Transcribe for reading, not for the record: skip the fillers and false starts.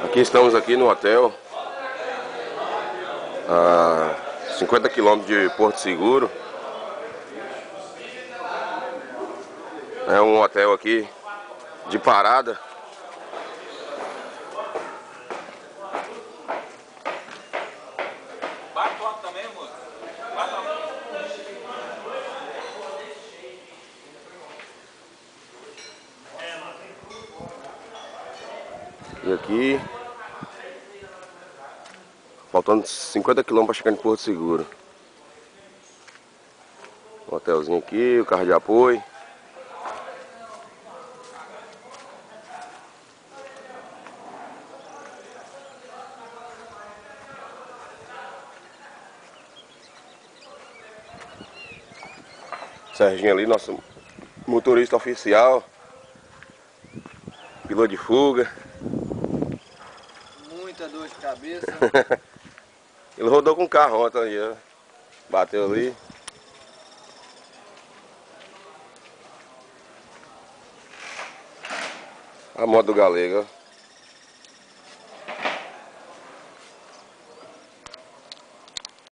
Aqui estamos aqui no hotel, a 50 quilômetros de Porto Seguro. É um hotel aqui de parada. E aqui, faltando 50 quilômetros para chegar em Porto Seguro. Um hotelzinho aqui, o carro de apoio. Serginho ali, nosso motorista oficial. Piloto de fuga. Muita dor de cabeça. Ele rodou com o carro ontem ali, ó. Bateu ali. A moto do Galego, ó.